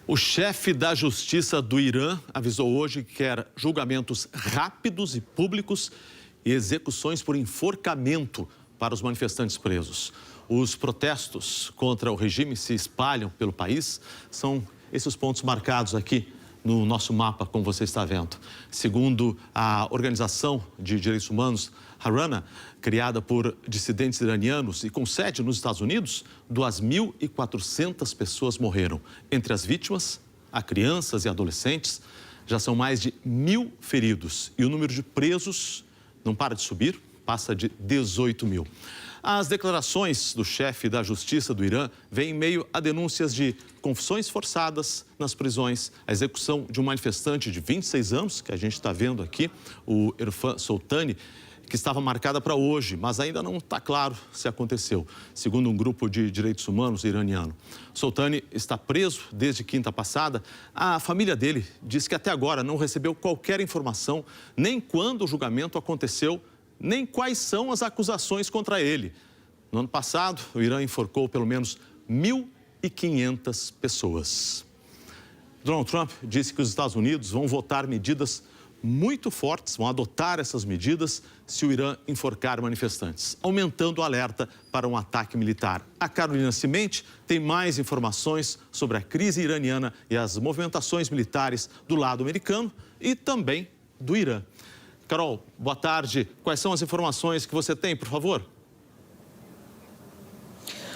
O chefe da Justiça do Irã avisou hoje que quer julgamentos rápidos e públicos e execuções por enforcamento para os manifestantes presos. Os protestos contra o regime se espalham pelo país. São esses pontos marcados aqui no nosso mapa, como você está vendo. Segundo a Organização de Direitos Humanos, Harana, criada por dissidentes iranianos e com sede nos Estados Unidos, 2.400 pessoas morreram. Entre as vítimas, há crianças e adolescentes. Já são mais de 1.000 feridos e o número de presos não para de subir, passa de 18 mil. As declarações do chefe da Justiça do Irã vêm em meio a denúncias de confissões forçadas nas prisões, a execução de um manifestante de 26 anos, que a gente está vendo aqui, o Irfan Soltani, que estava marcada para hoje, mas ainda não está claro se aconteceu, segundo um grupo de direitos humanos iraniano. Soltani está preso desde quinta passada. A família dele diz que até agora não recebeu qualquer informação, nem quando o julgamento aconteceu, nem quais são as acusações contra ele. No ano passado, o Irã enforcou pelo menos 1.500 pessoas. Donald Trump disse que os Estados Unidos vão votar medidas muito fortes, vão adotar essas medidas se o Irã enforcar manifestantes, aumentando o alerta para um ataque militar. A Carolina Cimente tem mais informações sobre a crise iraniana e as movimentações militares do lado americano e também do Irã. Carol, boa tarde. Quais são as informações que você tem, por favor?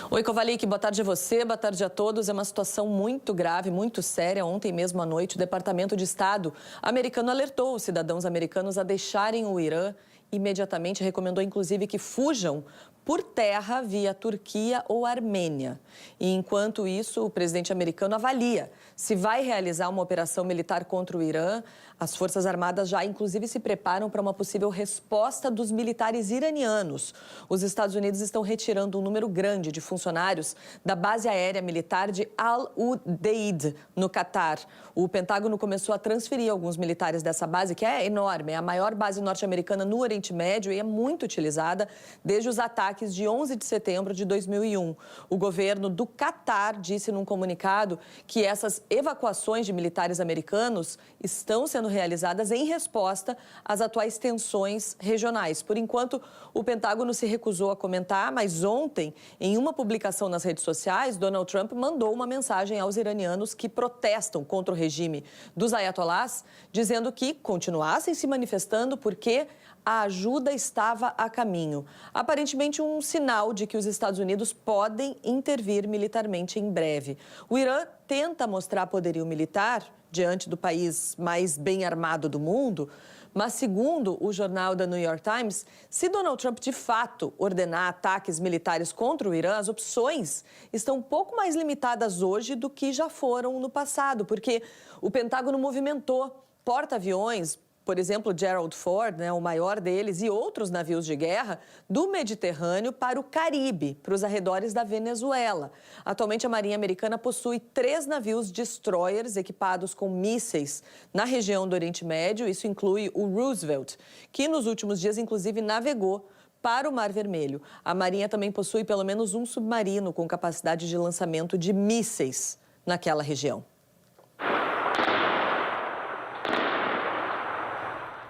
Oi, Kovalik, boa tarde a você, boa tarde a todos. É uma situação muito grave, muito séria. Ontem mesmo à noite, o Departamento de Estado americano alertou os cidadãos americanos a deixarem o Irã imediatamente, recomendou inclusive que fujam por terra via Turquia ou Armênia. E enquanto isso, o presidente americano avalia se vai realizar uma operação militar contra o Irã. As Forças Armadas já, inclusive, se preparam para uma possível resposta dos militares iranianos. Os Estados Unidos estão retirando um número grande de funcionários da base aérea militar de Al-Udeid, no Catar. O Pentágono começou a transferir alguns militares dessa base, que é enorme, é a maior base norte-americana no Oriente Médio e é muito utilizada desde os ataques de 11 de setembro de 2001. O governo do Catar disse num comunicado que essas evacuações de militares americanos estão sendo realizadas em resposta às atuais tensões regionais. Por enquanto, o Pentágono se recusou a comentar, mas ontem, em uma publicação nas redes sociais, Donald Trump mandou uma mensagem aos iranianos que protestam contra o regime dos ayatollahs, dizendo que continuassem se manifestando porque a ajuda estava a caminho. Aparentemente, um sinal de que os Estados Unidos podem intervir militarmente em breve. O Irã tenta mostrar poderio militar diante do país mais bem armado do mundo, mas segundo o jornal da New York Times, se Donald Trump de fato ordenar ataques militares contra o Irã, as opções estão um pouco mais limitadas hoje do que já foram no passado, porque o Pentágono movimentou porta-aviões, por exemplo, Gerald Ford, o maior deles, e outros navios de guerra do Mediterrâneo para o Caribe, para os arredores da Venezuela. Atualmente, a Marinha Americana possui 3 navios destroyers equipados com mísseis na região do Oriente Médio. Isso inclui o Roosevelt, que nos últimos dias, inclusive, navegou para o Mar Vermelho. A Marinha também possui pelo menos um submarino com capacidade de lançamento de mísseis naquela região.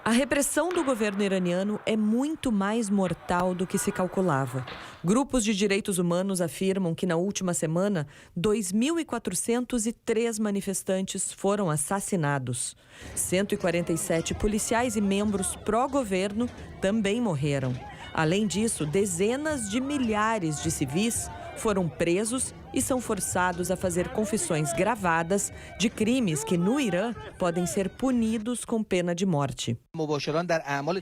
A repressão do governo iraniano é muito mais mortal do que se calculava. Grupos de direitos humanos afirmam que na última semana, 2.403 manifestantes foram assassinados. 147 policiais e membros pró-governo também morreram. Além disso, dezenas de milhares de civis foram presos e são forçados a fazer confissões gravadas de crimes que, no Irã, podem ser punidos com pena de morte.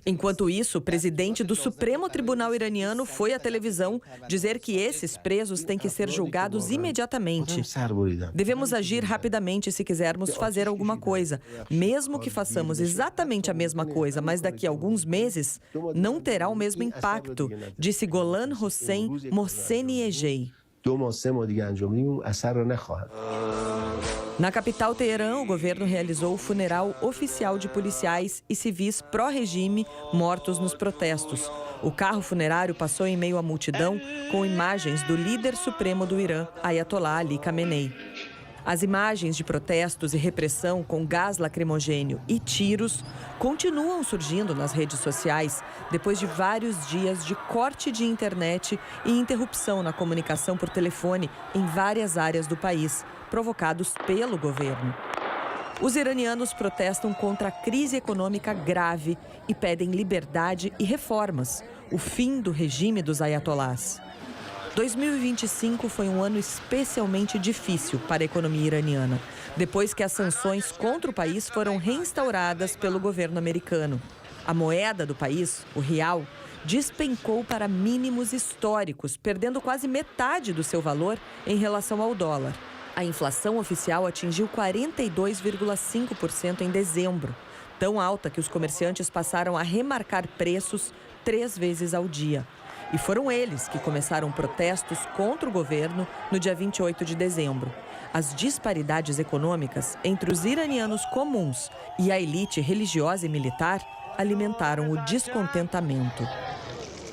Enquanto isso, o presidente do Supremo Tribunal iraniano foi à televisão dizer que esses presos têm que ser julgados imediatamente. Devemos agir rapidamente se quisermos fazer alguma coisa. Mesmo que façamos exatamente a mesma coisa, mas daqui a alguns meses, não terá o mesmo impacto, disse Golan Hossein Mohseniejei. Na capital Teherã, o governo realizou o funeral oficial de policiais e civis pró-regime mortos nos protestos. O carro funerário passou em meio à multidão com imagens do líder supremo do Irã, Ayatollah Ali Khamenei. As imagens de protestos e repressão com gás lacrimogênio e tiros continuam surgindo nas redes sociais depois de vários dias de corte de internet e interrupção na comunicação por telefone em várias áreas do país, provocados pelo governo. Os iranianos protestam contra a crise econômica grave e pedem liberdade e reformas, o fim do regime dos ayatolás. 2025 foi um ano especialmente difícil para a economia iraniana, depois que as sanções contra o país foram reinstauradas pelo governo americano. A moeda do país, o real, despencou para mínimos históricos, perdendo quase metade do seu valor em relação ao dólar. A inflação oficial atingiu 42,5% em dezembro, tão alta que os comerciantes passaram a remarcar preços 3 vezes ao dia. E foram eles que começaram protestos contra o governo no dia 28 de dezembro. As disparidades econômicas entre os iranianos comuns e a elite religiosa e militar alimentaram o descontentamento.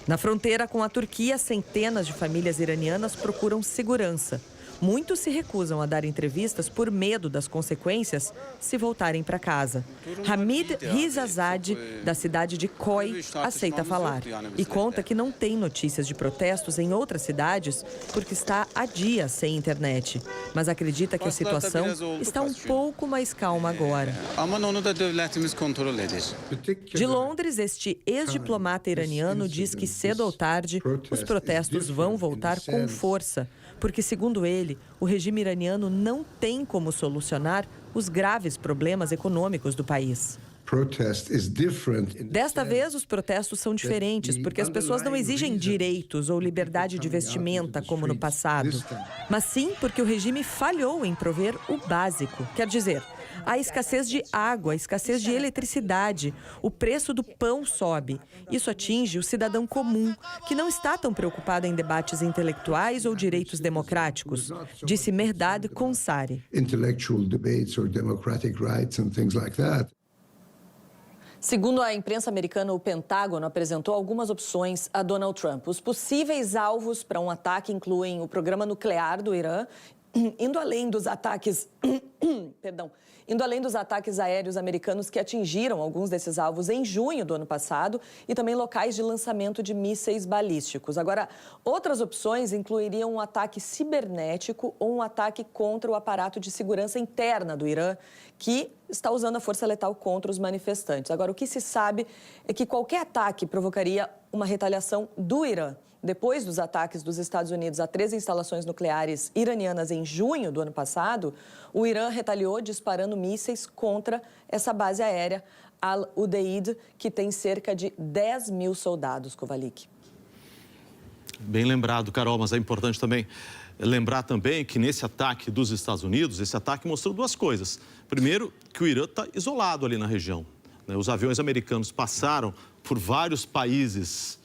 Na fronteira com a Turquia, centenas de famílias iranianas procuram segurança. Muitos se recusam a dar entrevistas por medo das consequências se voltarem para casa. Hamid Rizazade, da cidade de Khoi, aceita falar e conta que não tem notícias de protestos em outras cidades porque está há dias sem internet. Mas acredita que a situação está um pouco mais calma agora. De Londres, este ex-diplomata iraniano diz que cedo ou tarde os protestos vão voltar com força. Porque, segundo ele, o regime iraniano não tem como solucionar os graves problemas econômicos do país. Desta vez, os protestos são diferentes, porque as pessoas não exigem direitos ou liberdade de vestimenta, como no passado. Mas sim porque o regime falhou em prover o básico. Quer dizer, há escassez de água, escassez de eletricidade, o preço do pão sobe. Isso atinge o cidadão comum, que não está tão preocupado em debates intelectuais ou direitos democráticos, disse Mehrdad Konsari. Segundo a imprensa americana, o Pentágono apresentou algumas opções a Donald Trump. Os possíveis alvos para um ataque incluem o programa nuclear do Irã, indo além dos ataques aéreos americanos que atingiram alguns desses alvos em junho do ano passado e também locais de lançamento de mísseis balísticos. Agora, outras opções incluiriam um ataque cibernético ou um ataque contra o aparato de segurança interna do Irã, que está usando a força letal contra os manifestantes. Agora, o que se sabe é que qualquer ataque provocaria uma retaliação do Irã. Depois dos ataques dos Estados Unidos a 3 instalações nucleares iranianas em junho do ano passado, o Irã retaliou disparando mísseis contra essa base aérea Al-Udeid, que tem cerca de 10 mil soldados, Kovalik. Bem lembrado, Carol, mas é importante também lembrar também que nesse ataque dos Estados Unidos, esse ataque mostrou 2 coisas. Primeiro, que o Irã está isolado ali na região. Os aviões americanos passaram por vários países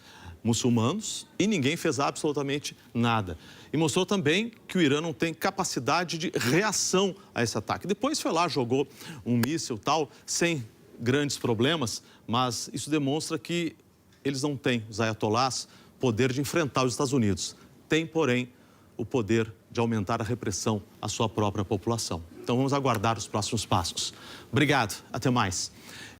muçulmanos e ninguém fez absolutamente nada. E mostrou também que o Irã não tem capacidade de reação a esse ataque. Depois foi lá, jogou um míssil tal, sem grandes problemas, mas isso demonstra que eles não têm, os ayatolás, poder de enfrentar os Estados Unidos. Tem, porém, o poder de aumentar a repressão à sua própria população. Então vamos aguardar os próximos passos. Obrigado, até mais.